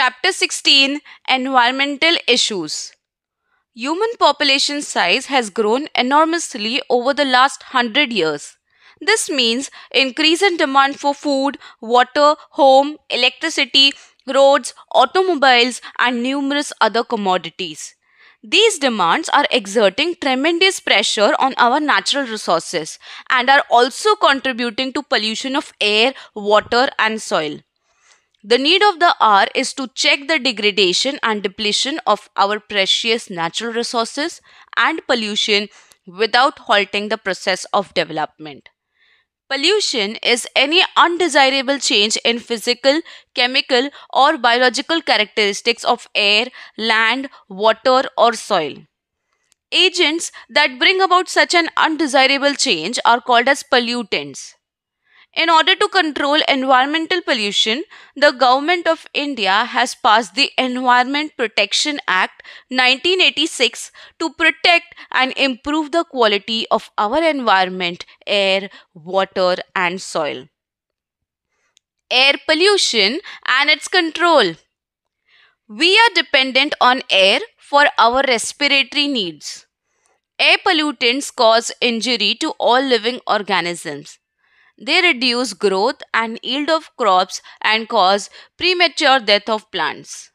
Chapter 16 Environmental Issues. Human population size has grown enormously over the last 100 years. This means increase in demand for food, water, home, electricity, roads, automobiles, and numerous other commodities. These demands are exerting tremendous pressure on our natural resources and are also contributing to pollution of air, water, and soil. The need of the hour is to check the degradation and depletion of our precious natural resources and pollution without halting the process of development. Pollution is any undesirable change in physical, chemical, or biological characteristics of air, land, water, or soil. Agents that bring about such an undesirable change are called as pollutants. In order to control environmental pollution, the Government of India has passed the Environment Protection Act 1986 to protect and improve the quality of our environment, air, water, and soil. Air pollution and its control. We are dependent on air for our respiratory needs. Air pollutants cause injury to all living organisms. They reduce growth and yield of crops and cause premature death of plants.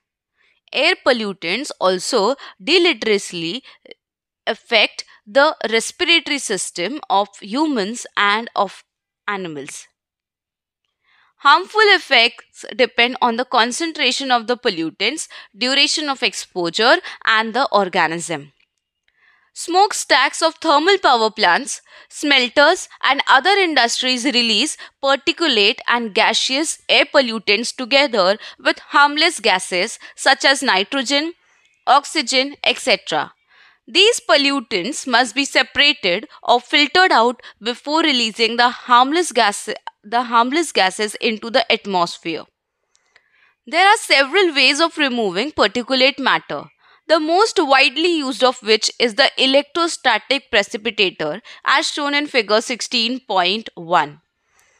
Air pollutants also deleteriously affect the respiratory system of humans and of animals. Harmful effects depend on the concentration of the pollutants, duration of exposure, and the organism. Smokestacks of thermal power plants, smelters, and other industries release particulate and gaseous air pollutants together with harmless gases such as nitrogen, oxygen, etc. These pollutants must be separated or filtered out before releasing the harmless gases into the atmosphere. There are several ways of removing particulate matter, the most widely used of which is the electrostatic precipitator as shown in figure 16.1,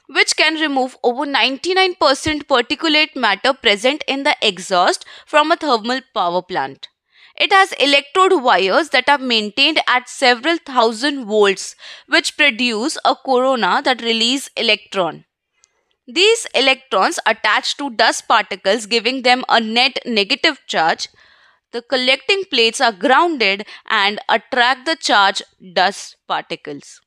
which can remove over 99% particulate matter present in the exhaust from a thermal power plant. It has electrode wires that are maintained at several thousand volts, which produce a corona that release electron. These electrons attach to dust particles, giving them a net negative charge. The collecting plates are grounded and attract the charged dust particles.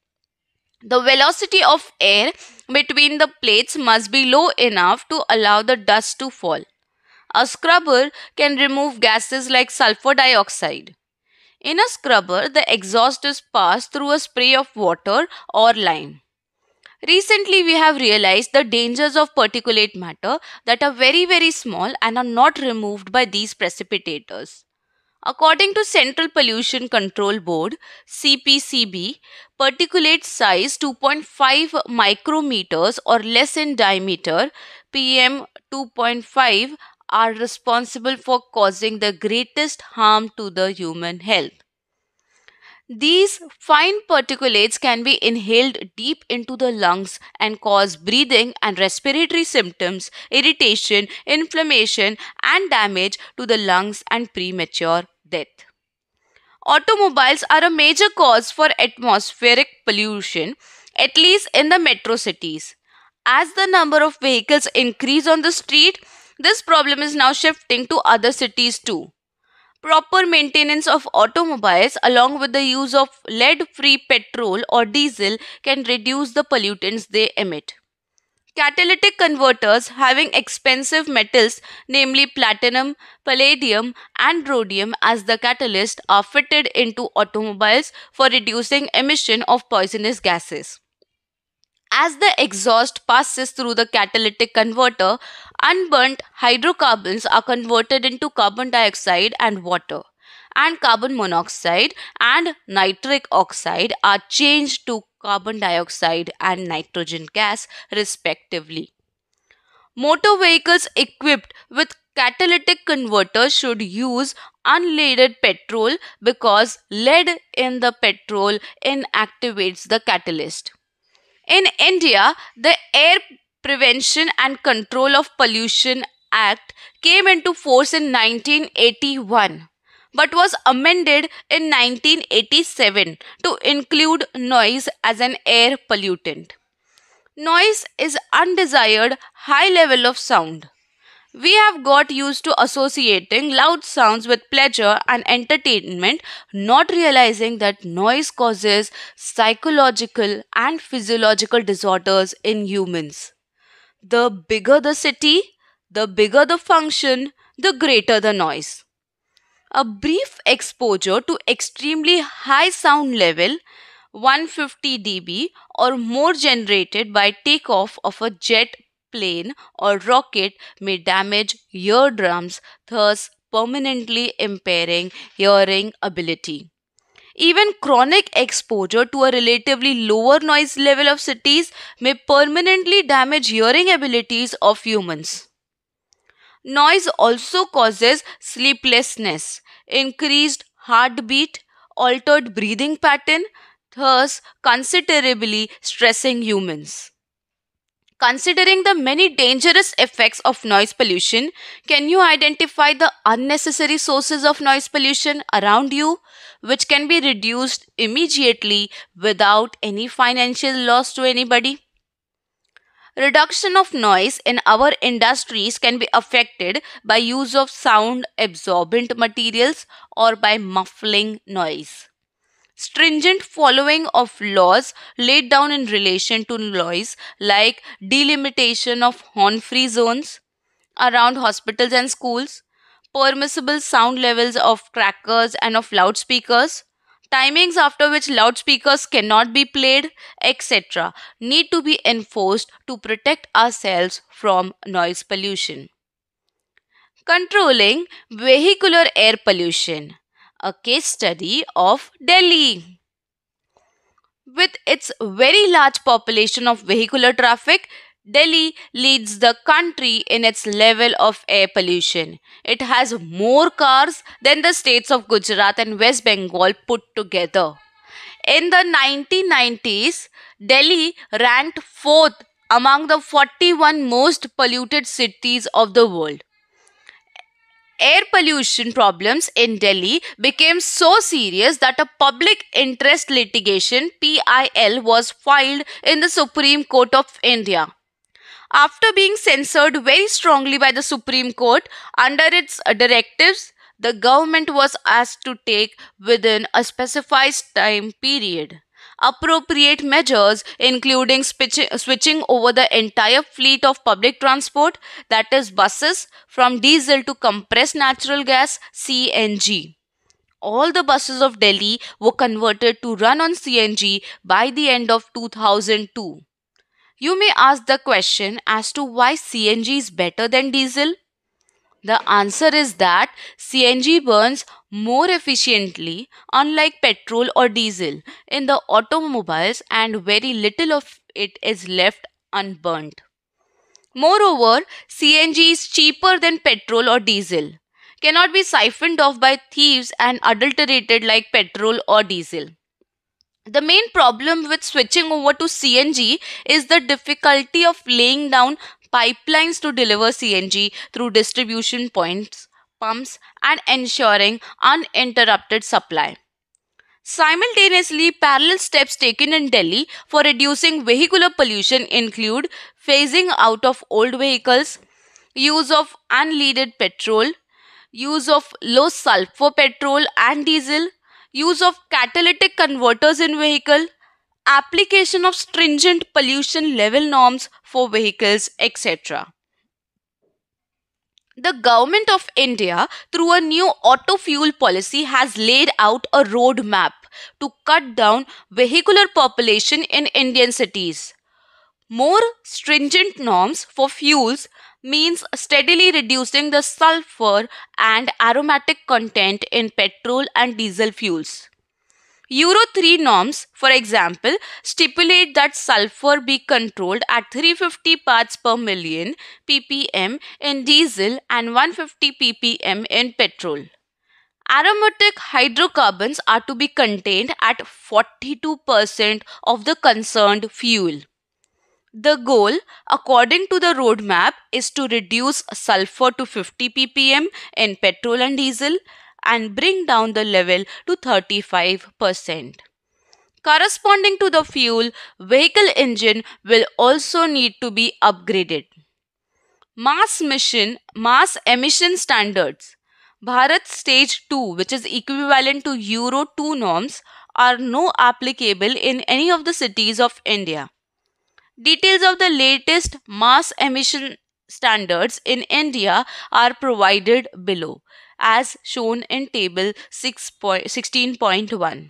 The velocity of air between the plates must be low enough to allow the dust to fall. A scrubber can remove gases like sulfur dioxide. In a scrubber, the exhaust is passed through a spray of water or lime. Recently, we have realized the dangers of particulate matter that are very small and are not removed by these precipitators. According to Central Pollution Control Board (CPCB), particulate size 2.5 micrometers or less in diameter (PM 2.5) are responsible for causing the greatest harm to the human health. These fine particulates can be inhaled deep into the lungs and cause breathing and respiratory symptoms, irritation, inflammation, and damage to the lungs and premature death. Automobiles are a major cause for atmospheric pollution, at least in the metro cities. As the number of vehicles increase on the street, this problem is now shifting to other cities too. Proper maintenance of automobiles along with the use of lead-free petrol or diesel can reduce the pollutants they emit. Catalytic converters having expensive metals, namely platinum, palladium, and rhodium as the catalyst are fitted into automobiles for reducing emission of poisonous gases. As the exhaust passes through the catalytic converter, unburnt hydrocarbons are converted into carbon dioxide and water, and carbon monoxide and nitric oxide are changed to carbon dioxide and nitrogen gas, respectively. Motor vehicles equipped with catalytic converters should use unleaded petrol because lead in the petrol inactivates the catalyst. In India, the Air Prevention and Control of Pollution Act came into force in 1981 but was amended in 1987 to include noise as an air pollutant. Noise is undesired high level of sound. We have got used to associating loud sounds with pleasure and entertainment, not realizing that noise causes psychological and physiological disorders in humans. The bigger the city, the bigger the function, the greater the noise. A brief exposure to extremely high sound level 150 dB or more generated by takeoff of a jet plane or rocket may damage eardrums, thus permanently impairing hearing ability. Even chronic exposure to a relatively lower noise level of cities may permanently damage hearing abilities of humans. Noise also causes sleeplessness, increased heartbeat, altered breathing pattern, thus considerably stressing humans. Considering the many dangerous effects of noise pollution, can you identify the unnecessary sources of noise pollution around you, which can be reduced immediately without any financial loss to anybody? Reduction of noise in our industries can be affected by use of sound absorbent materials or by muffling noise. Stringent following of laws laid down in relation to noise, like delimitation of horn free zones around hospitals and schools, permissible sound levels of crackers and of loudspeakers, timings after which loudspeakers cannot be played, etc., need to be enforced to protect ourselves from noise pollution. Controlling vehicular air pollution. A case study of Delhi. With its very large population of vehicular traffic, Delhi leads the country in its level of air pollution. It has more cars than the states of Gujarat and West Bengal put together. In the 1990s, Delhi ranked fourth among the 41 most polluted cities of the world. Air pollution problems in Delhi became so serious that a public interest litigation (PIL) was filed in the Supreme Court of India. After being censored very strongly by the Supreme Court under its directives, the government was asked to take within a specified time period appropriate measures, including switching over the entire fleet of public transport, that is, buses, from diesel to compressed natural gas (CNG). All the buses of Delhi were converted to run on CNG by the end of 2002. You may ask the question as to why CNG is better than diesel. The answer is that CNG burns more efficiently, unlike petrol or diesel, in the automobiles, and very little of it is left unburnt. Moreover, CNG is cheaper than petrol or diesel, cannot be siphoned off by thieves and adulterated like petrol or diesel. The main problem with switching over to CNG is the difficulty of laying down pipelines to deliver CNG through distribution points, pumps, and ensuring uninterrupted supply. Simultaneously, parallel steps taken in Delhi for reducing vehicular pollution include phasing out of old vehicles, use of unleaded petrol, use of low sulfur petrol and diesel, use of catalytic converters in vehicle, application of stringent pollution level norms for vehicles, etc. The government of India, through a new auto fuel policy, has laid out a roadmap to cut down vehicular population in Indian cities. More stringent norms for fuels means steadily reducing the sulfur and aromatic content in petrol and diesel fuels. Euro 3 norms, for example, stipulate that sulfur be controlled at 350 parts per million ppm in diesel and 150 ppm in petrol. Aromatic hydrocarbons are to be contained at 42% of the concerned fuel. The goal, according to the roadmap, is to reduce sulfur to 50 ppm in petrol and diesel and bring down the level to 35%. Corresponding to the fuel, vehicle engine will also need to be upgraded. Mass emission standards. Bharat Stage 2, which is equivalent to Euro 2 norms, are no applicable in any of the cities of India. Details of the latest mass emission standards in India are provided below, as shown in table 16.1.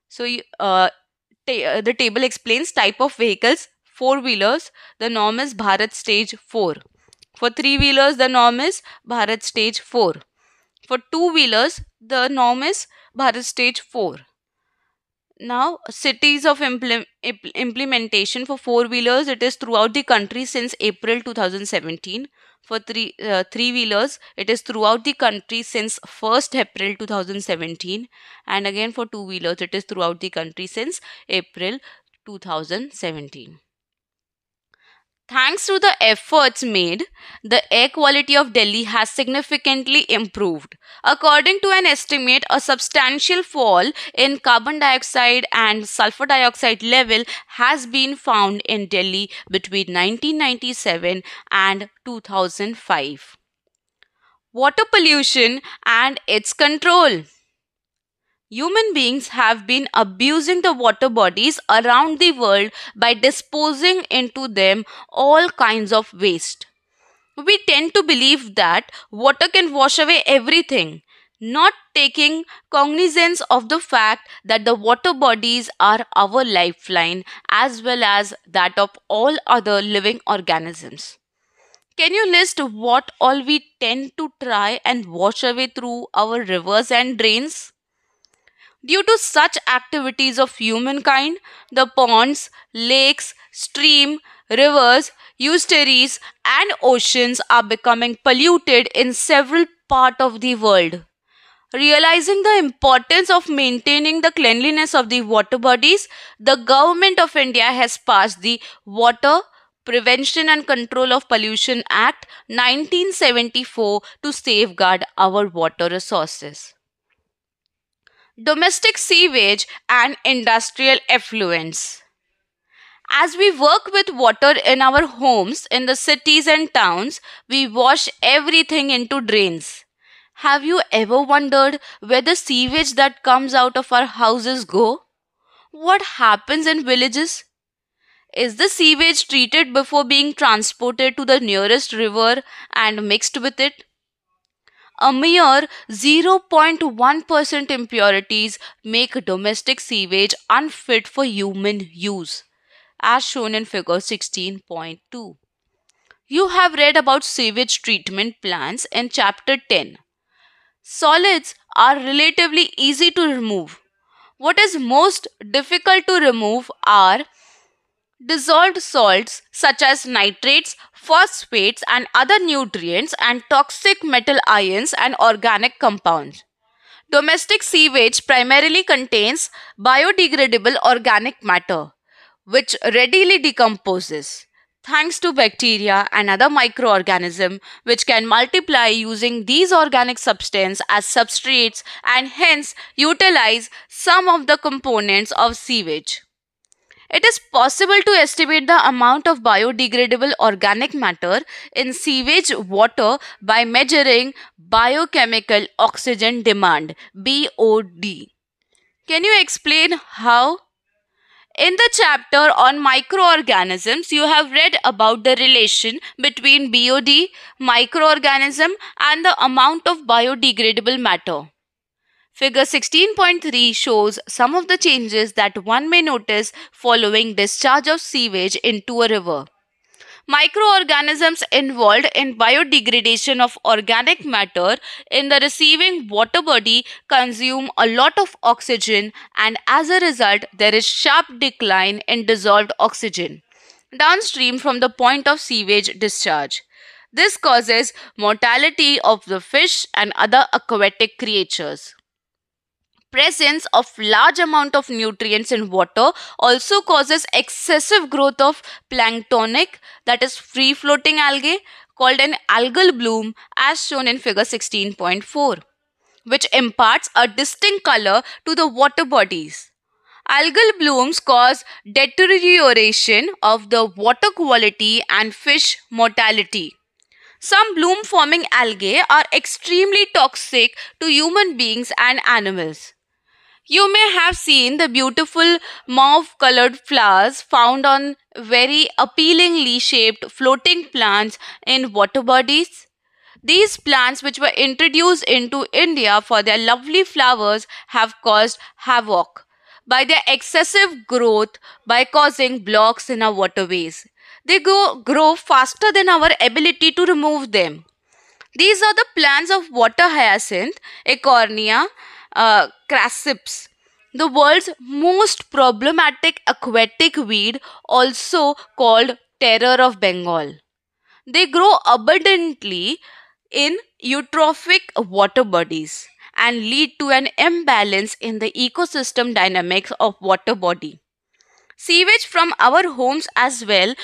So, the table explains type of vehicles. Four-wheelers, the norm is Bharat Stage 4. For three-wheelers, the norm is Bharat Stage 4. For two-wheelers, the norm is Bharat Stage 4. Now, cities of implementation for four-wheelers, it is throughout the country since April 2017. For three-wheelers, it is throughout the country since 1st April 2017. And again for two-wheelers, it is throughout the country since April 2017. Thanks to the efforts made, the air quality of Delhi has significantly improved. According to an estimate, a substantial fall in carbon dioxide and sulfur dioxide level has been found in Delhi between 1997 and 2005. Water pollution and its control. Human beings have been abusing the water bodies around the world by disposing into them all kinds of waste. We tend to believe that water can wash away everything, not taking cognizance of the fact that the water bodies are our lifeline as well as that of all other living organisms. Can you list what all we tend to try and wash away through our rivers and drains? Due to such activities of humankind, the ponds, lakes, streams, rivers, estuaries, and oceans are becoming polluted in several parts of the world. Realizing the importance of maintaining the cleanliness of the water bodies, the Government of India has passed the Water Prevention and Control of Pollution Act 1974 to safeguard our water resources. Domestic sewage and industrial effluents. As we work with water in our homes, in the cities and towns, we wash everything into drains. Have you ever wondered where the sewage that comes out of our houses go? What happens in villages? Is the sewage treated before being transported to the nearest river and mixed with it? A mere 0.1% impurities make domestic sewage unfit for human use, as shown in figure 16.2. You have read about sewage treatment plants in chapter 10. Solids are relatively easy to remove. What is most difficult to remove are dissolved salts such as nitrates, phosphates, and other nutrients, and toxic metal ions and organic compounds. Domestic sewage primarily contains biodegradable organic matter, which readily decomposes thanks to bacteria and other microorganisms which can multiply using these organic substances as substrates and hence utilize some of the components of sewage. It is possible to estimate the amount of biodegradable organic matter in sewage water by measuring biochemical oxygen demand (BOD). Can you explain how? In the chapter on microorganisms, you have read about the relation between BOD, microorganism, and the amount of biodegradable matter. Figure 16.3 shows some of the changes that one may notice following discharge of sewage into a river. Microorganisms involved in biodegradation of organic matter in the receiving water body consume a lot of oxygen, and as a result there is sharp decline in dissolved oxygen downstream from the point of sewage discharge. This causes mortality of the fish and other aquatic creatures. Presence of large amount of nutrients in water also causes excessive growth of planktonic, that is free floating algae, called an algal bloom as shown in figure 16.4, which imparts a distinct color to the water bodies. Algal blooms cause deterioration of the water quality and fish mortality. Some bloom forming algae are extremely toxic to human beings and animals. You may have seen the beautiful mauve colored flowers found on very appealingly shaped floating plants in water bodies. These plants, which were introduced into India for their lovely flowers, have caused havoc by their excessive growth by causing blocks in our waterways. They grow faster than our ability to remove them. These are the plants of water hyacinth, Ecornia crassips, the world's most problematic aquatic weed, also called terror of Bengal. They grow abundantly in eutrophic water bodies and lead to an imbalance in the ecosystem dynamics of water body. Sewage from our homes as well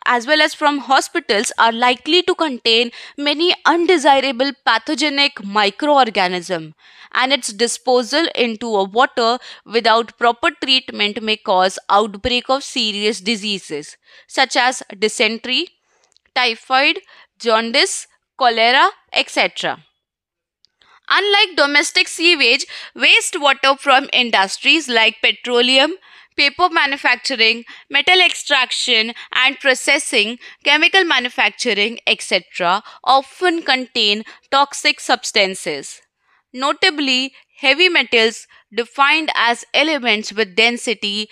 as from hospitals are likely to contain many undesirable pathogenic microorganisms, and its disposal into a water without proper treatment may cause outbreak of serious diseases such as dysentery, typhoid, jaundice, cholera, etc. Unlike domestic sewage, wastewater from industries like petroleum, paper manufacturing, metal extraction and processing, chemical manufacturing, etc., often contain toxic substances. Notably, heavy metals defined as elements with density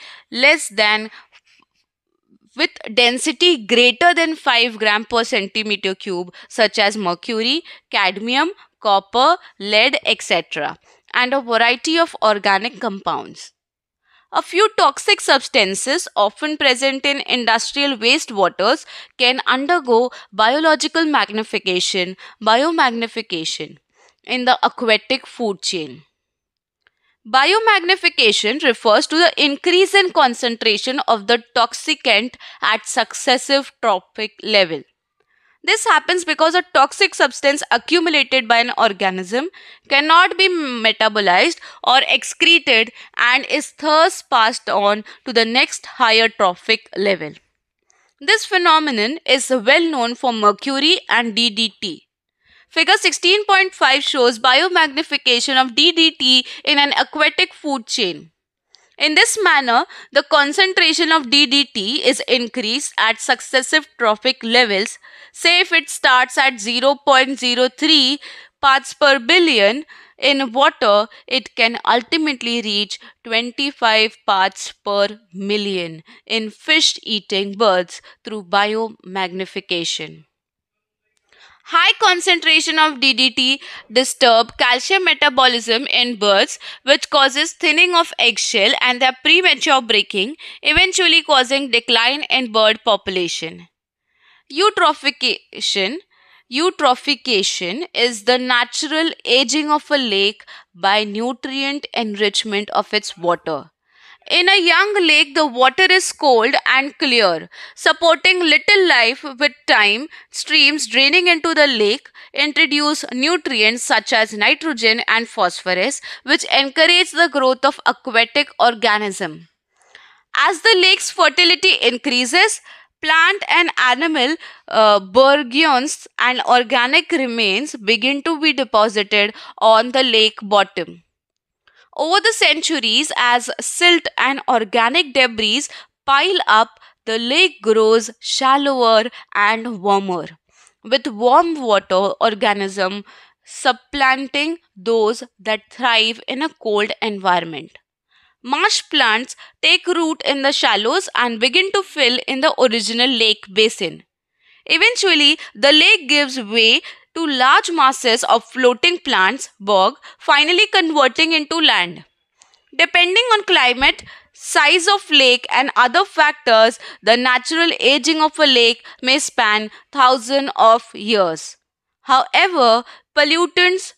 greater than 5 gram per centimeter cube, such as mercury, cadmium, copper, lead, etc., and a variety of organic compounds. A few toxic substances often present in industrial wastewaters can undergo biomagnification in the aquatic food chain. Biomagnification refers to the increase in concentration of the toxicant at successive trophic level. This happens because a toxic substance accumulated by an organism cannot be metabolized or excreted and is thus passed on to the next higher trophic level. This phenomenon is well known for mercury and DDT. Figure 16.5 shows biomagnification of DDT in an aquatic food chain. In this manner, the concentration of DDT is increased at successive trophic levels. Say if it starts at 0.03 parts per billion in water, it can ultimately reach 25 parts per million in fish-eating birds through biomagnification. High concentration of DDT disturb calcium metabolism in birds, which causes thinning of eggshell and their premature breaking, eventually causing decline in bird population. Eutrophication is the natural aging of a lake by nutrient enrichment of its water. In a young lake, the water is cold and clear, supporting little life. With time, streams draining into the lake introduce nutrients such as nitrogen and phosphorus, which encourage the growth of aquatic organisms. As the lake's fertility increases, plant and animal burgeons and organic remains begin to be deposited on the lake bottom. Over the centuries, as silt and organic debris pile up, the lake grows shallower and warmer, with warm water organisms supplanting those that thrive in a cold environment. Marsh plants take root in the shallows and begin to fill in the original lake basin. Eventually, the lake gives way to large masses of floating plants, bog, finally converting into land. Depending on climate, size of lake and other factors, the natural aging of a lake may span thousands of years. However, pollutants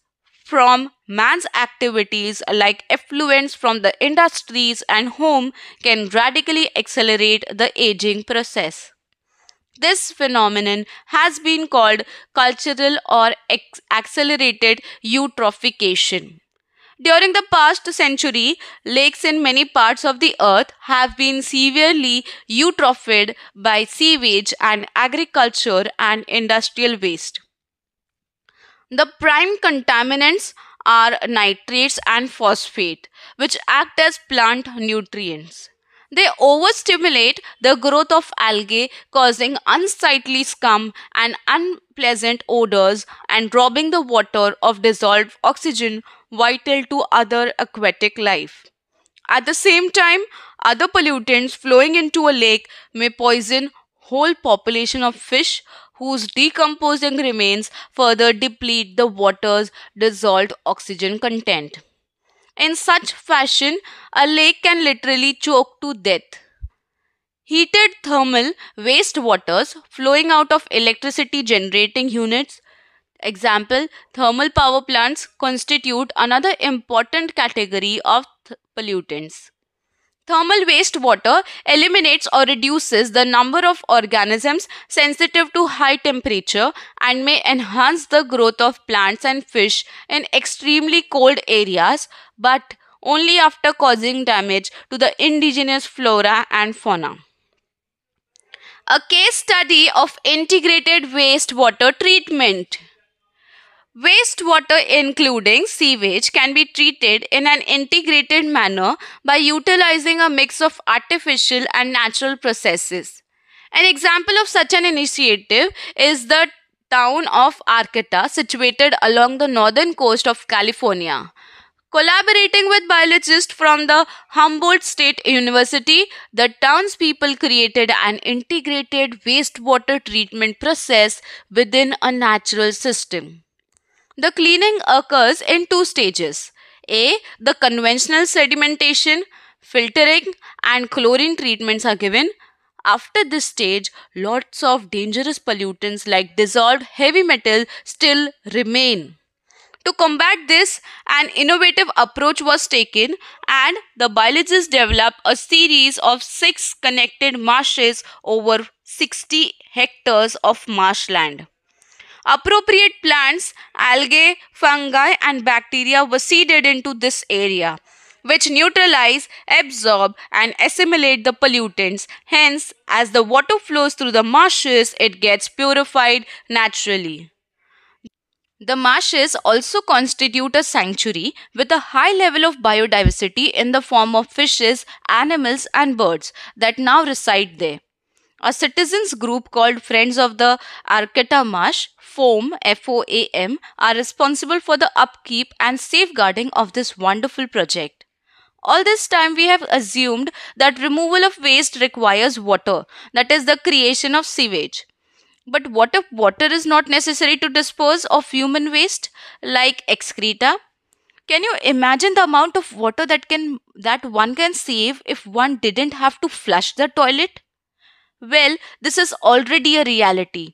from man's activities like effluents from the industries and home can radically accelerate the aging process. This phenomenon has been called cultural or accelerated eutrophication. During the past century, lakes in many parts of the earth have been severely eutrophied by sewage and agriculture and industrial waste. The prime contaminants are nitrates and phosphate, which act as plant nutrients. They overstimulate the growth of algae, causing unsightly scum and unpleasant odors and robbing the water of dissolved oxygen vital to other aquatic life. At the same time, other pollutants flowing into a lake may poison whole population of fish whose decomposing remains further deplete the water's dissolved oxygen content. In such fashion, a lake can literally choke to death. Heated thermal wastewaters flowing out of electricity generating units, example, thermal power plants, constitute another important category of pollutants. Thermal wastewater eliminates or reduces the number of organisms sensitive to high temperature and may enhance the growth of plants and fish in extremely cold areas, but only after causing damage to the indigenous flora and fauna. A case study of integrated wastewater treatment. Wastewater, including sewage, can be treated in an integrated manner by utilizing a mix of artificial and natural processes. An example of such an initiative is the town of Arcata, situated along the northern coast of California. Collaborating with biologists from the Humboldt State University, the townspeople created an integrated wastewater treatment process within a natural system. The cleaning occurs in two stages. A. The conventional sedimentation, filtering, and chlorine treatments are given. After this stage, lots of dangerous pollutants like dissolved heavy metal still remain. To combat this, an innovative approach was taken and the biologists developed a series of 6 connected marshes over 60 hectares of marshland. Appropriate plants, algae, fungi, and bacteria were seeded into this area, which neutralize, absorb, and assimilate the pollutants. Hence, as the water flows through the marshes, it gets purified naturally. The marshes also constitute a sanctuary with a high level of biodiversity in the form of fishes, animals, and birds that now reside there. A citizens group called Friends of the Arcata Marsh, FOAM, are responsible for the upkeep and safeguarding of this wonderful project. All this time we have assumed that removal of waste requires water, that is the creation of sewage. But what if water is not necessary to dispose of human waste like excreta? Can you imagine the amount of water that one can save if one didn't have to flush the toilet? Well, this is already a reality.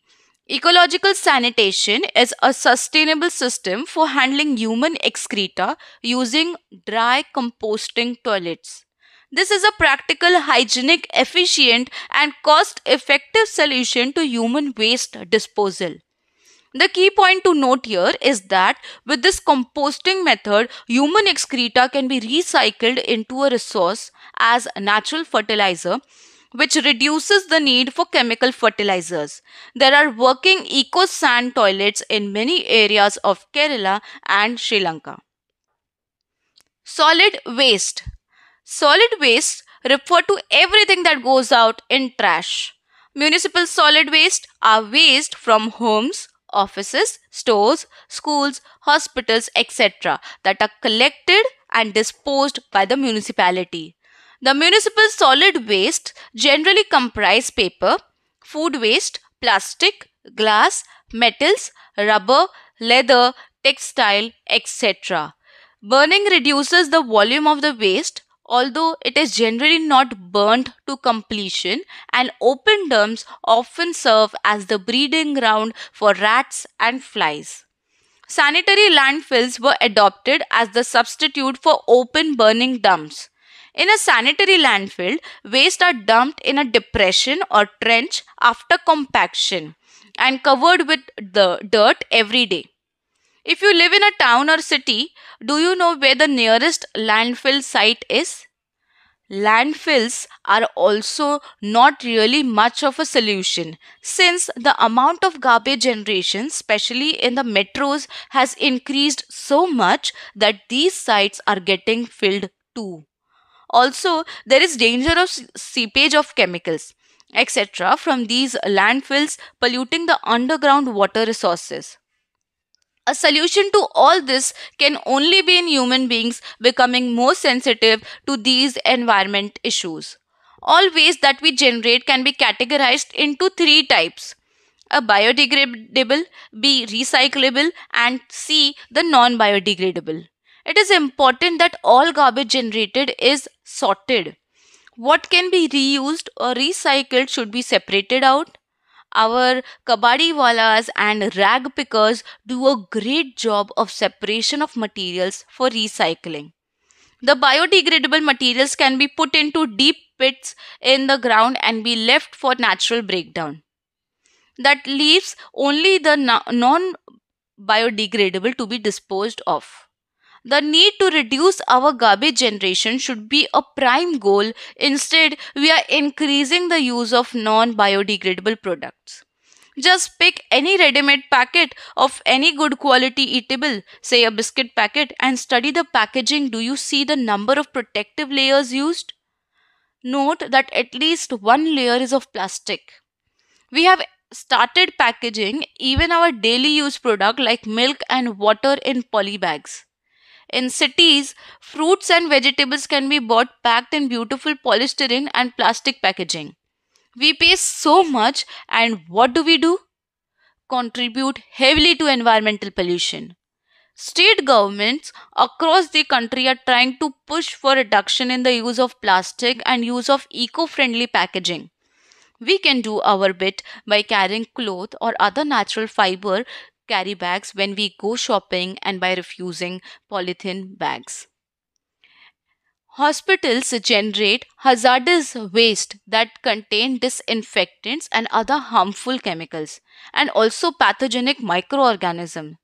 Ecological sanitation is a sustainable system for handling human excreta using dry composting toilets. This is a practical, hygienic, efficient, and cost effective solution to human waste disposal. The key point to note here is that with this composting method, human excreta can be recycled into a resource as natural fertilizer, which reduces the need for chemical fertilizers. There are working eco sand toilets in many areas of Kerala and Sri Lanka. Solid waste. Solid waste refer to everything that goes out in trash. Municipal solid waste are waste from homes, offices, stores, schools, hospitals, etc. that are collected and disposed by the municipality. The municipal solid waste generally comprise paper, food waste, plastic, glass, metals, rubber, leather, textile, etc. Burning reduces the volume of the waste, although it is generally not burnt to completion, and open dumps often serve as the breeding ground for rats and flies. sanitary landfills were adopted as the substitute for open burning dumps. In a sanitary landfill, waste are dumped in a depression or trench after compaction and covered with the dirt every day. If you live in a town or city, do you know where the nearest landfill site is? Landfills are also not really much of a solution since the amount of garbage generation, especially in the metros, has increased so much that these sites are getting filled too. Also, there is danger of seepage of chemicals, etc., from these landfills polluting the underground water resources. A solution to all this can only be in human beings becoming more sensitive to these environment issues. All waste that we generate can be categorized into three types: a biodegradable, B recyclable, and C the non biodegradable. It is important that all garbage generated is sorted. What can be reused or recycled should be separated out. Our kabadiwalas and rag pickers do a great job of separation of materials for recycling. The biodegradable materials can be put into deep pits in the ground and be left for natural breakdown. That leaves only the non biodegradable to be disposed of. The need to reduce our garbage generation should be a prime goal. Instead, we are increasing the use of non biodegradable products. Just pick any ready made packet of any good quality eatable, say a biscuit packet, and study the packaging. Do you see the number of protective layers used? Note that at least one layer is of plastic. We have started packaging even our daily use product like milk and water in poly bags. In cities, fruits and vegetables can be bought packed in beautiful polystyrene and plastic packaging. We pay so much, and what do? Contribute heavily to environmental pollution. State governments across the country are trying to push for reduction in the use of plastic and use of eco-friendly packaging. We can do our bit by carrying cloth or other natural fiber carry bags when we go shopping and by refusing polythene bags. Hospitals generate hazardous waste that contain disinfectants and other harmful chemicals and also pathogenic microorganisms.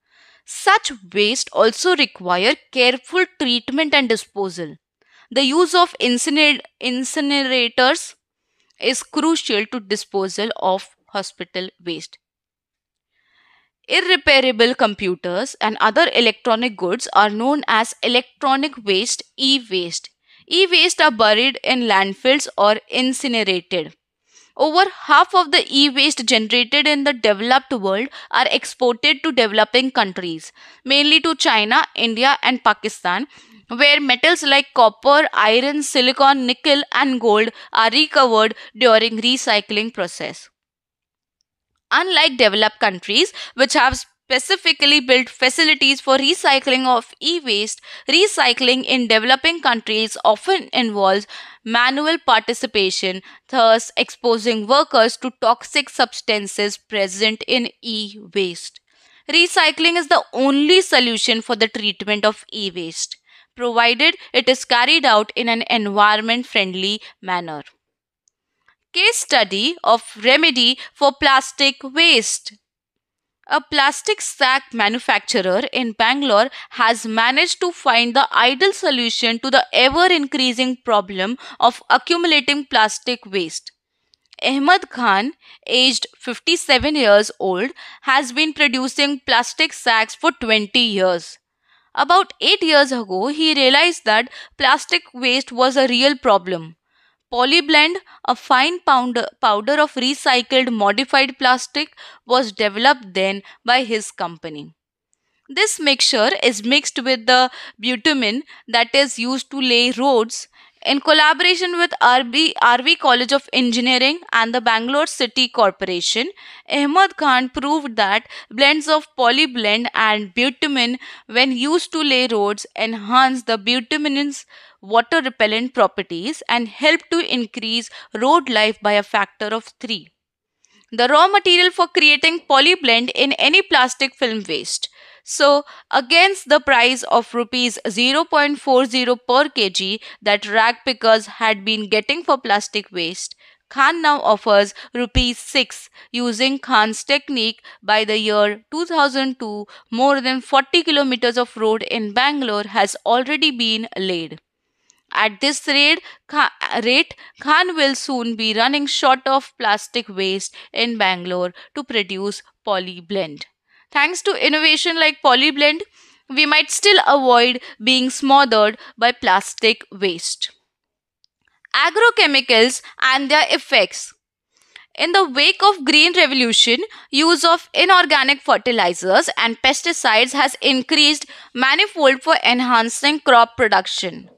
Such waste also require careful treatment and disposal. The use of incinerators is crucial to disposal of hospital waste. Irreparable computers and other electronic goods are known as electronic waste, e-waste. E-waste are buried in landfills or incinerated. Over half of the e-waste generated in the developed world are exported to developing countries, mainly to China, India, and Pakistan, where metals like copper, iron, silicon, nickel, and gold are recovered during recycling process. Unlike developed countries, which have specifically built facilities for recycling of e-waste, recycling in developing countries often involves manual participation, thus exposing workers to toxic substances present in e-waste. Recycling is the only solution for the treatment of e-waste, provided it is carried out in an environment-friendly manner. Case study of remedy for plastic waste. A plastic sack manufacturer in Bangalore has managed to find the ideal solution to the ever increasing problem of accumulating plastic waste. Ahmed Khan, aged 57 years old, has been producing plastic sacks for 20 years. About 8 years ago, he realized that plastic waste was a real problem. Polyblend, a fine powder of recycled modified plastic, was developed then by his company. This mixture is mixed with the bitumen that is used to lay roads. In collaboration with RV College of Engineering and the Bangalore City Corporation, Ahmed Khan proved that blends of polyblend and bitumen, when used to lay roads, enhance the bitumen's water repellent properties and help to increase road life by a factor of 3. The raw material for creating polyblend in any plastic film waste. So, against the price of rupees 0.40 per kg that rag pickers had been getting for plastic waste, Khan now offers rupees 6 using Khan's technique. By the year 2002, more than 40 kilometers of road in Bangalore has already been laid. At this rate, Khan will soon be running short of plastic waste in Bangalore to produce polyblend. Thanks to innovation like polyblend, we might still avoid being smothered by plastic waste. Agrochemicals and their effects. In the wake of green revolution, use of inorganic fertilizers and pesticides has increased manifold for enhancing crop production.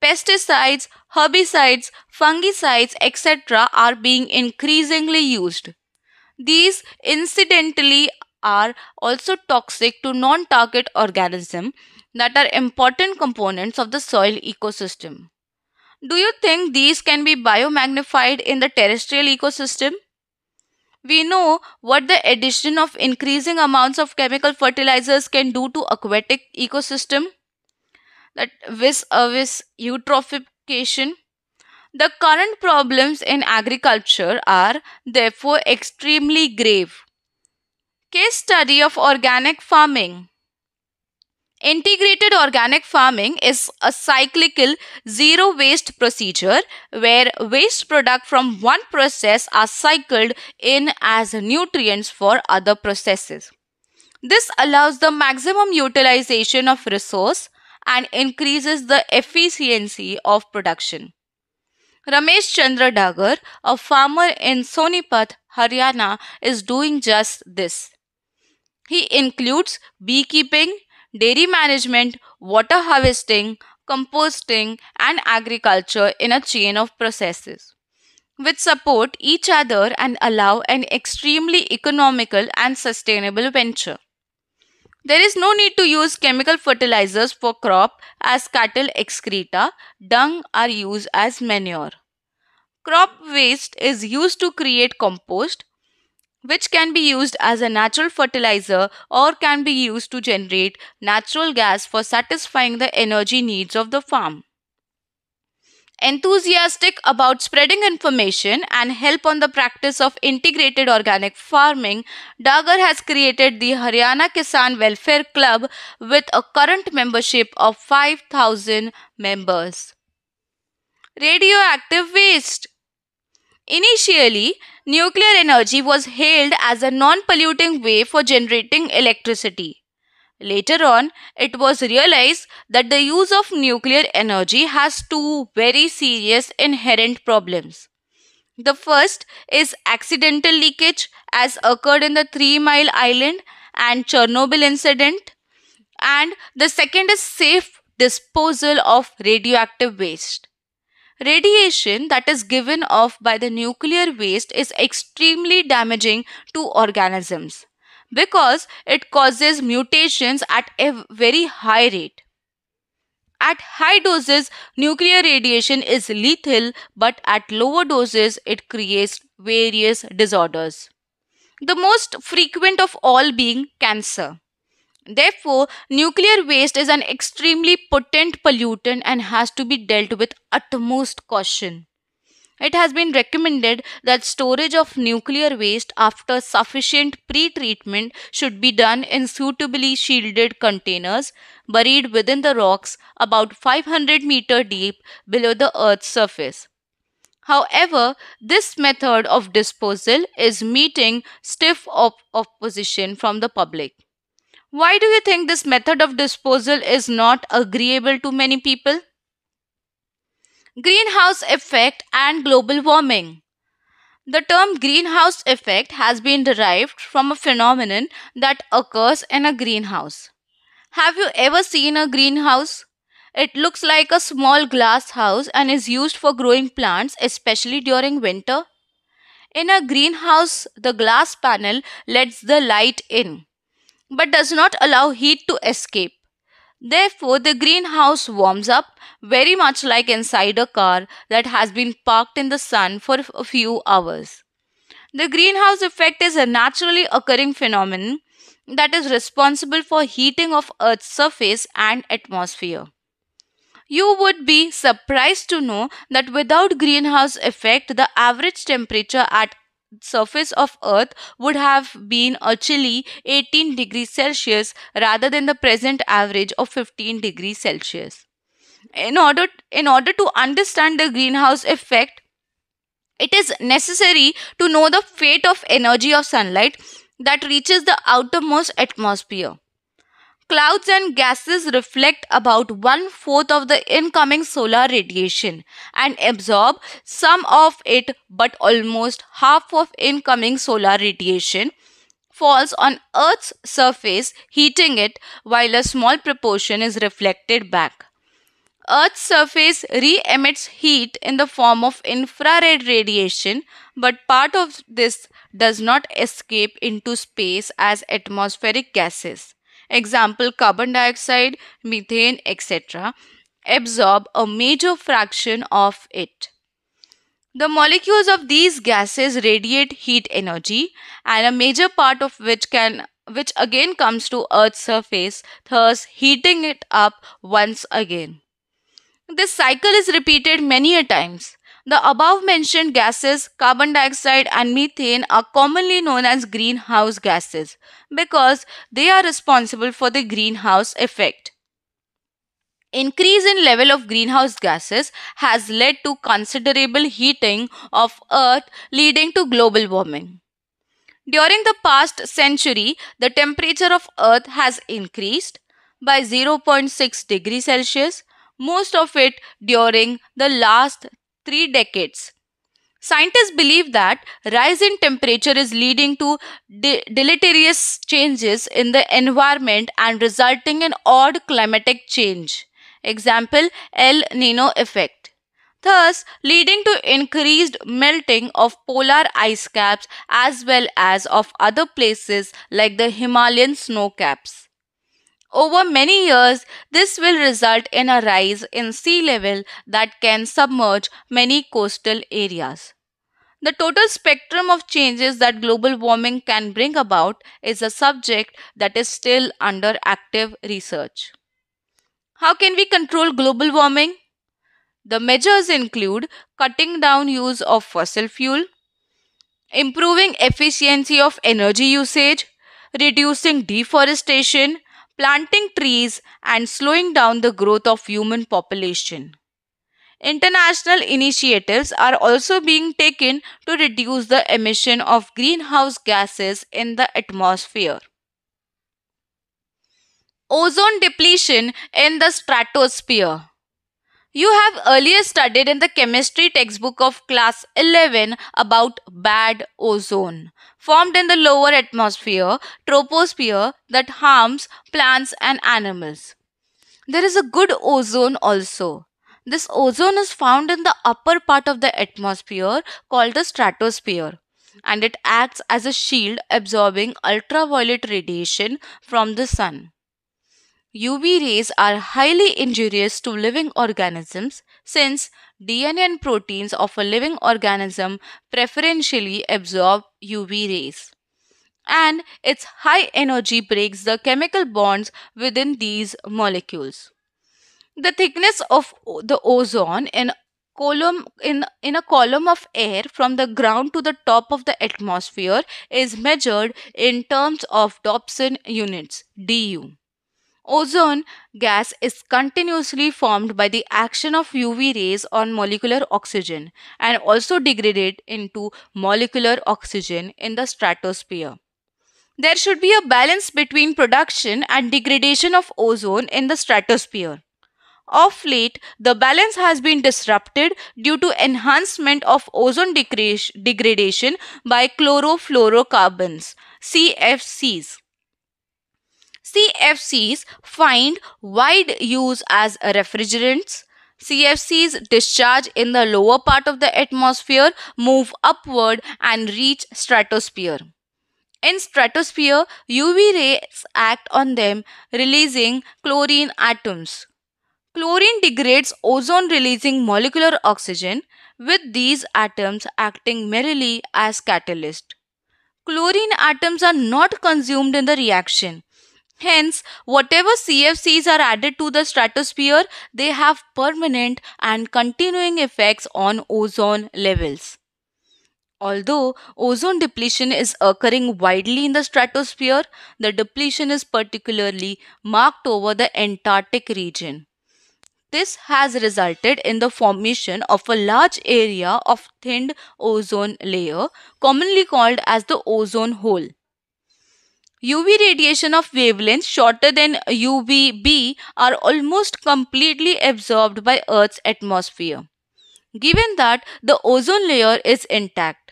Pesticides, herbicides, fungicides, etc. are being increasingly used. These incidentally are also toxic to non-target organisms that are important components of the soil ecosystem. Do you think these can be biomagnified in the terrestrial ecosystem? We know what the addition of increasing amounts of chemical fertilizers can do to aquatic ecosystem, that vis eutrophication. The current problems in agriculture are therefore extremely grave. Case study of organic farming. Integrated organic farming is a cyclical zero waste procedure where waste product from one process are cycled in as nutrients for other processes. This allows the maximum utilization of resource and increases the efficiency of production. Ramesh Chandra Dagar, a farmer in Sonipat, Haryana, is doing just this. He includes beekeeping, dairy management, water harvesting, composting, and agriculture in a chain of processes, which support each other and allow an extremely economical and sustainable venture. There is no need to use chemical fertilizers for crop as cattle excreta, dung are used as manure. Crop waste is used to create compost, which can be used as a natural fertilizer or can be used to generate natural gas for satisfying the energy needs of the farm. Enthusiastic about spreading information and help on the practice of integrated organic farming, Dagar has created the Haryana Kisan Welfare Club with a current membership of 5,000 members. Radioactive waste. Initially, nuclear energy was hailed as a non-polluting way for generating electricity. Later on, it was realized that the use of nuclear energy has two very serious inherent problems. The first is accidental leakage, as occurred in the 3 Mile Island and Chernobyl incident, and the second is safe disposal of radioactive waste. Radiation that is given off by the nuclear waste is extremely damaging to organisms because it causes mutations at a very high rate. At high doses, nuclear radiation is lethal, but at lower doses, it creates various disorders. The most frequent of all being cancer. Therefore, nuclear waste is an extremely potent pollutant and has to be dealt with utmost caution. It has been recommended that storage of nuclear waste after sufficient pre-treatment should be done in suitably shielded containers buried within the rocks about 500 meters deep below the Earth's surface. However, this method of disposal is meeting stiff opposition from the public. Why do you think this method of disposal is not agreeable to many people? Greenhouse effect and global warming. The term greenhouse effect has been derived from a phenomenon that occurs in a greenhouse. Have you ever seen a greenhouse? It looks like a small glass house and is used for growing plants, especially during winter. In a greenhouse, the glass panel lets the light in but does not allow heat to escape. Therefore, the greenhouse warms up very much like inside a car that has been parked in the sun for a few hours. The greenhouse effect is a naturally occurring phenomenon that is responsible for heating of Earth's surface and atmosphere. You would be surprised to know that without greenhouse effect, the average temperature at surface of Earth would have been a chilly 18 degrees Celsius rather than the present average of 15 degrees Celsius. In order to understand the greenhouse effect, it is necessary to know the fate of energy of sunlight that reaches the outermost atmosphere. Clouds and gases reflect about one-fourth of the incoming solar radiation and absorb some of it, but almost half of incoming solar radiation falls on Earth's surface, heating it, while a small proportion is reflected back. Earth's surface re-emits heat in the form of infrared radiation, but part of this does not escape into space as atmospheric gases. Example, carbon dioxide, methane, etc. absorb a major fraction of it. The molecules of these gases radiate heat energy, and a major part of which again comes to Earth's surface, thus heating it up once again. This cycle is repeated many a times. The above mentioned gases, carbon dioxide and methane, are commonly known as greenhouse gases because they are responsible for the greenhouse effect. Increase in level of greenhouse gases has led to considerable heating of Earth, leading to global warming. During the past century, the temperature of Earth has increased by 0.6 degrees Celsius, most of it during the last 3 decades. Scientists believe that rise in temperature is leading to deleterious changes in the environment and resulting in odd climatic change. Example, El Nino effect. Thus, leading to increased melting of polar ice caps as well as of other places like the Himalayan snow caps. Over many years, this will result in a rise in sea level that can submerge many coastal areas. The total spectrum of changes that global warming can bring about is a subject that is still under active research. How can we control global warming? The measures include cutting down use of fossil fuel, improving efficiency of energy usage, reducing deforestation, planting trees, and slowing down the growth of human population. International initiatives are also being taken to reduce the emission of greenhouse gases in the atmosphere. Ozone depletion in the stratosphere. You have earlier studied in the chemistry textbook of class 11 about bad ozone, formed in the lower atmosphere, troposphere, that harms plants and animals. There is a good ozone also. This ozone is found in the upper part of the atmosphere called the stratosphere, and it acts as a shield absorbing ultraviolet radiation from the sun. UV rays are highly injurious to living organisms since DNA and proteins of a living organism preferentially absorb UV rays, and its high energy breaks the chemical bonds within these molecules. The thickness of the ozone in a column of air from the ground to the top of the atmosphere is measured in terms of Dobson units (DU). Ozone gas is continuously formed by the action of UV rays on molecular oxygen and also degraded into molecular oxygen in the stratosphere. There should be a balance between production and degradation of ozone in the stratosphere. Of late, the balance has been disrupted due to enhancement of ozone degradation by chlorofluorocarbons, CFCs. CFCs find wide use as refrigerants. CFCs discharge in the lower part of the atmosphere, move upward and reach stratosphere. In stratosphere, UV rays act on them, releasing chlorine atoms. Chlorine degrades ozone, releasing molecular oxygen, with these atoms acting merely as catalyst. chlorine atoms are not consumed in the reaction. Hence, whatever CFCs are added to the stratosphere, they have permanent and continuing effects on ozone levels. Although ozone depletion is occurring widely in the stratosphere, the depletion is particularly marked over the Antarctic region. This has resulted in the formation of a large area of thinned ozone layer, commonly called as the ozone hole. UV radiation of wavelengths shorter than UVB are almost completely absorbed by Earth's atmosphere, given that the ozone layer is intact.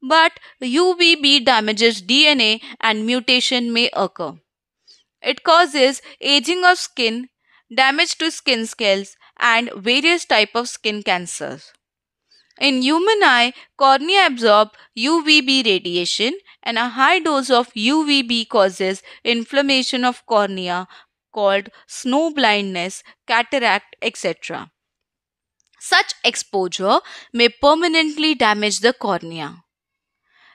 But UVB damages DNA and mutation may occur. It causes aging of skin, damage to skin cells, and various types of skin cancers. In human eye, cornea absorb UVB radiation and a high dose of UVB causes inflammation of cornea called snow blindness, cataract, etc. Such exposure may permanently damage the cornea.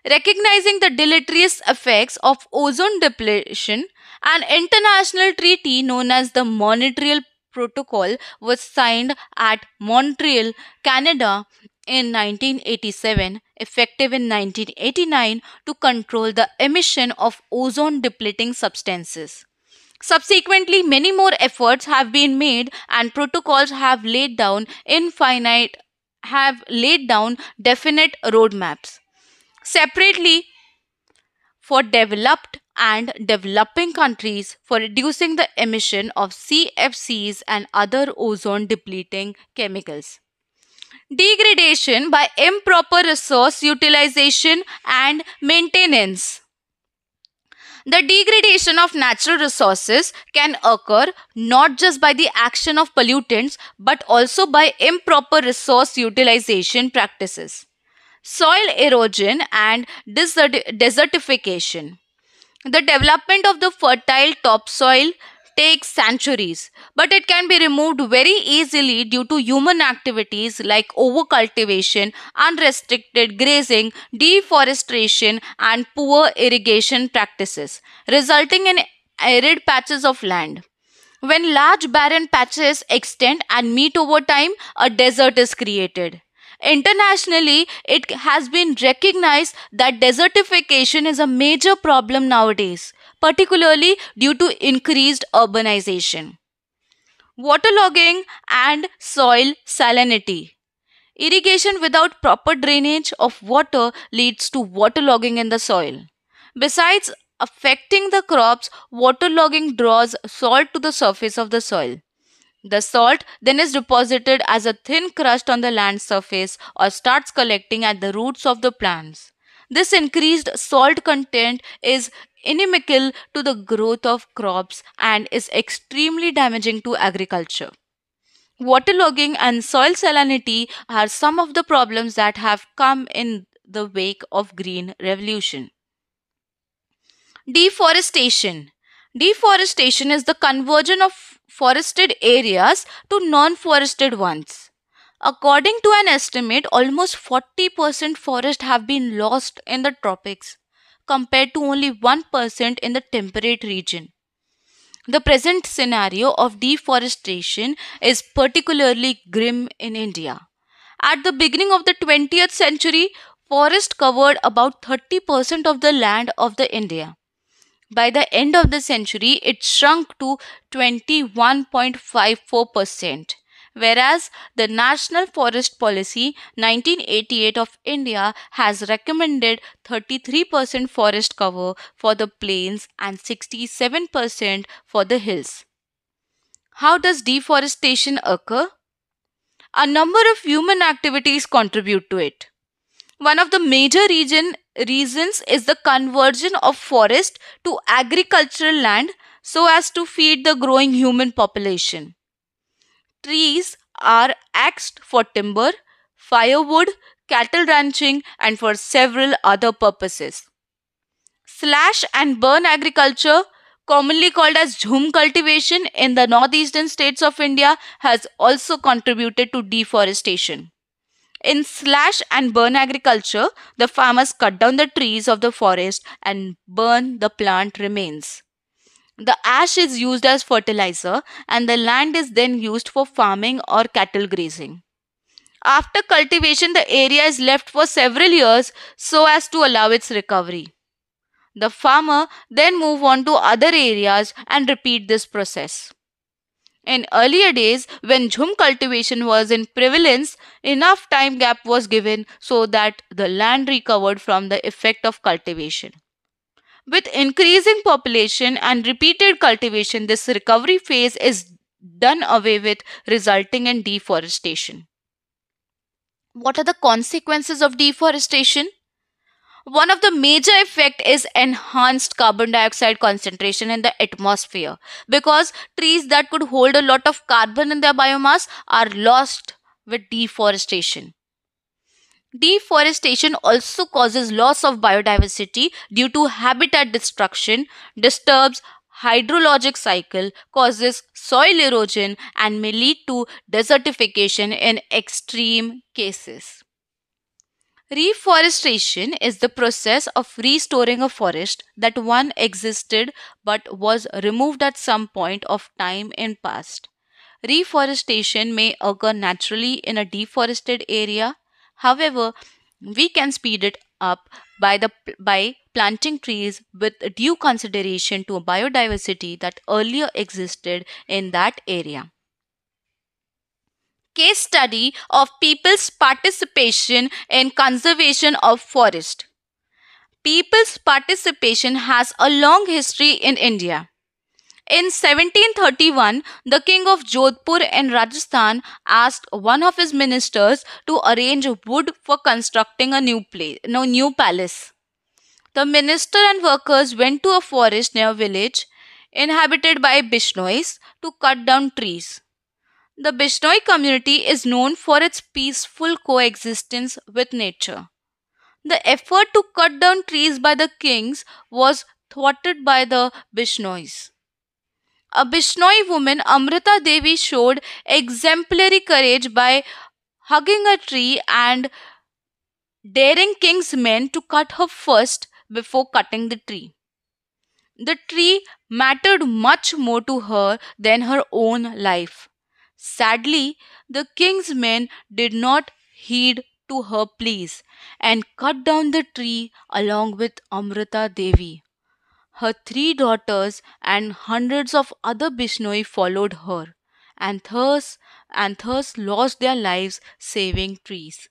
Recognizing the deleterious effects of ozone depletion, an international treaty known as the Montreal Protocol was signed at Montreal, Canada in 1987, effective in 1989 to control the emission of ozone depleting substances. Subsequently, many more efforts have been made and protocols have laid down definite roadmaps. Separately, for developed and developing countries for reducing the emission of CFCs and other ozone depleting chemicals. Degradation by improper resource utilization and maintenance. The degradation of natural resources can occur not just by the action of pollutants but also by improper resource utilization practices. Soil erosion and desertification. The development of the fertile topsoil takes centuries, but it can be removed very easily due to human activities like overcultivation, unrestricted grazing, deforestation, and poor irrigation practices, resulting in arid patches of land. When large barren patches extend and meet over time, a desert is created. Internationally, it has been recognized that desertification is a major problem nowadays, particularly due to increased urbanization. Waterlogging and soil salinity. Irrigation without proper drainage of water leads to waterlogging in the soil. Besides affecting the crops, waterlogging draws salt to the surface of the soil. The salt then is deposited as a thin crust on the land surface or starts collecting at the roots of the plants. This increased salt content is inimical to the growth of crops and is extremely damaging to agriculture. Waterlogging and soil salinity are some of the problems that have come in the wake of Green Revolution. Deforestation. Deforestation is the conversion of forested areas to non-forested ones. According to an estimate, almost 40% forests have been lost in the tropics, compared to only 1% in the temperate region. The present scenario of deforestation is particularly grim in India. At the beginning of the 20th century, forest covered about 30% of the land of the India. By the end of the century, it shrunk to 21.54%, whereas the National Forest Policy 1988 of India has recommended 33% forest cover for the plains and 67% for the hills. How does deforestation occur? A number of human activities contribute to it. One of the major reasons is the conversion of forest to agricultural land so as to feed the growing human population. Trees are axed for timber, firewood, cattle ranching, and for several other purposes. Slash and burn agriculture, commonly called as jhum cultivation in the northeastern states of India, has also contributed to deforestation. In slash and burn agriculture, the farmers cut down the trees of the forest and burn the plant remains. The ash is used as fertilizer and the land is then used for farming or cattle grazing. After cultivation, the area is left for several years so as to allow its recovery. The farmer then move on to other areas and repeat this process. In earlier days, when jhum cultivation was in prevalence, enough time gap was given so that the land recovered from the effect of cultivation. With increasing population and repeated cultivation, this recovery phase is done away with, resulting in deforestation. What are the consequences of deforestation? One of the major effect is enhanced carbon dioxide concentration in the atmosphere because trees that could hold a lot of carbon in their biomass are lost with deforestation. Deforestation also causes loss of biodiversity due to habitat destruction, disturbs hydrologic cycle, causes soil erosion and may lead to desertification in extreme cases. Reforestation is the process of restoring a forest that once existed but was removed at some point of time in past. Reforestation may occur naturally in a deforested area. However, we can speed it up by planting trees with due consideration to biodiversity that earlier existed in that area. Case study of people's participation in conservation of forest. People's participation has a long history in India. In 1731, the king of Jodhpur in Rajasthan asked one of his ministers to arrange wood for constructing a new palace. The minister and workers went to a forest near a village inhabited by Bishnois to cut down trees. The Bishnoi community is known for its peaceful coexistence with nature. The effort to cut down trees by the kings was thwarted by the Bishnois. A Bishnoi woman, Amrita Devi, showed exemplary courage by hugging a tree and daring king's men to cut her first before cutting the tree. The tree mattered much more to her than her own life. Sadly, the king's men did not heed to her pleas and cut down the tree along with Amrita Devi. Her three daughters and hundreds of other Bishnoi followed her and thus lost their lives saving trees.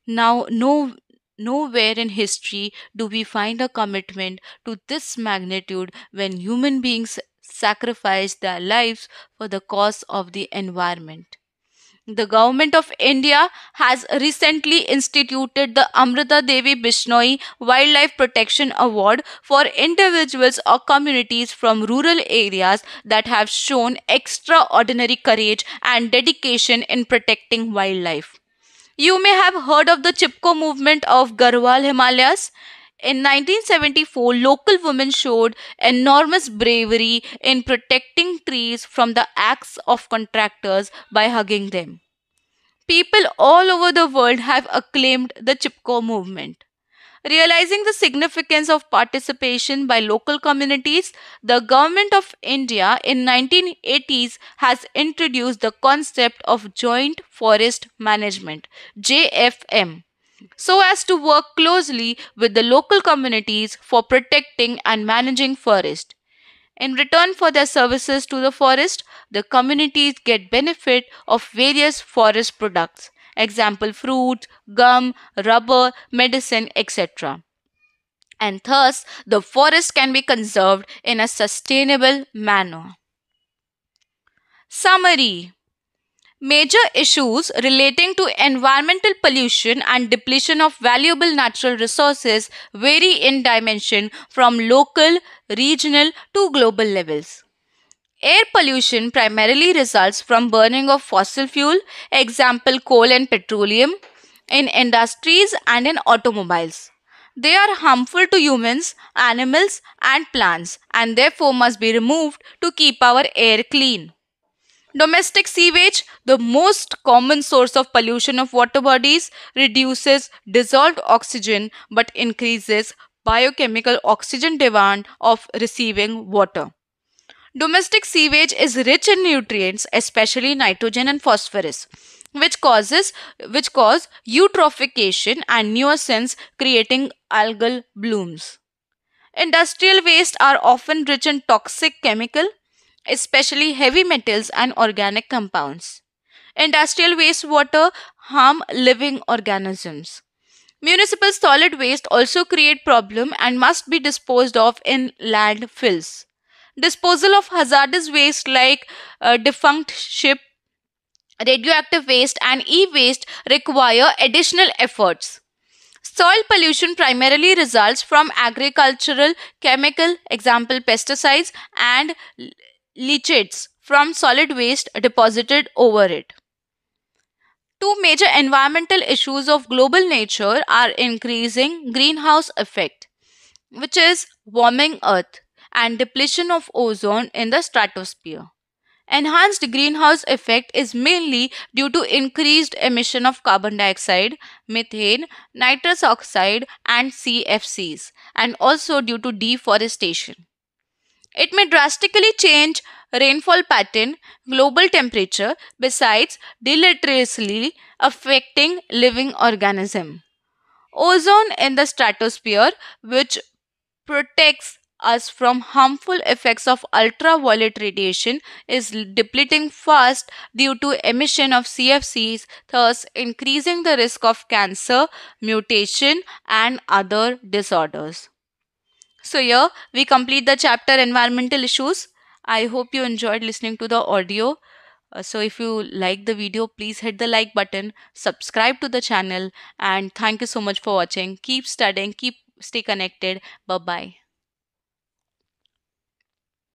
Now, nowhere in history do we find a commitment to this magnitude when human beings sacrifice their lives for the cause of the environment. The government of India has recently instituted the Amrita Devi Bishnoi Wildlife Protection Award for individuals or communities from rural areas that have shown extraordinary courage and dedication in protecting wildlife. You may have heard of the Chipko movement of Garhwal Himalayas. In 1974, local women showed enormous bravery in protecting trees from the acts of contractors by hugging them. People all over the world have acclaimed the Chipko movement. Realizing the significance of participation by local communities, the Government of India in 1980s has introduced the concept of Joint Forest Management (JFM) so as to work closely with the local communities for protecting and managing forest. In return for their services to the forest, the communities get benefit of various forest products, example fruit, gum, rubber, medicine, etc. And thus the forest can be conserved in a sustainable manner. Summary. Major issues relating to environmental pollution and depletion of valuable natural resources vary in dimension from local, regional to global levels. Air pollution primarily results from burning of fossil fuel, example coal and petroleum, in industries and in automobiles. They are harmful to humans, animals and plants and therefore must be removed to keep our air clean. Domestic sewage, the most common source of pollution of water bodies, reduces dissolved oxygen but increases biochemical oxygen demand of receiving water. Domestic sewage is rich in nutrients, especially nitrogen and phosphorus, which cause eutrophication and nuisance, creating algal blooms. Industrial waste are often rich in toxic chemical, especially heavy metals and organic compounds. Industrial wastewater harm living organisms. Municipal solid waste also create problem and must be disposed of in landfills. Disposal of hazardous waste like defunct ship, radioactive waste and e-waste require additional efforts. Soil pollution primarily results from agricultural chemical, example pesticides and leachates from solid waste deposited over it. Two major environmental issues of global nature are increasing greenhouse effect, which is warming earth, and depletion of ozone in the stratosphere. Enhanced greenhouse effect is mainly due to increased emission of carbon dioxide, methane, nitrous oxide and CFCs, and also due to deforestation. It may drastically change rainfall pattern, global temperature, besides deleteriously affecting living organism. Ozone in the stratosphere, which protects us from harmful effects of ultraviolet radiation, is depleting fast due to emission of CFCs, thus increasing the risk of cancer, mutation and other disorders. So here we complete the chapter environmental issues. I hope you enjoyed listening to the audio. So if you like the video, please hit the like button, subscribe to the channel, and thank you so much for watching. Keep studying, stay connected. Bye bye.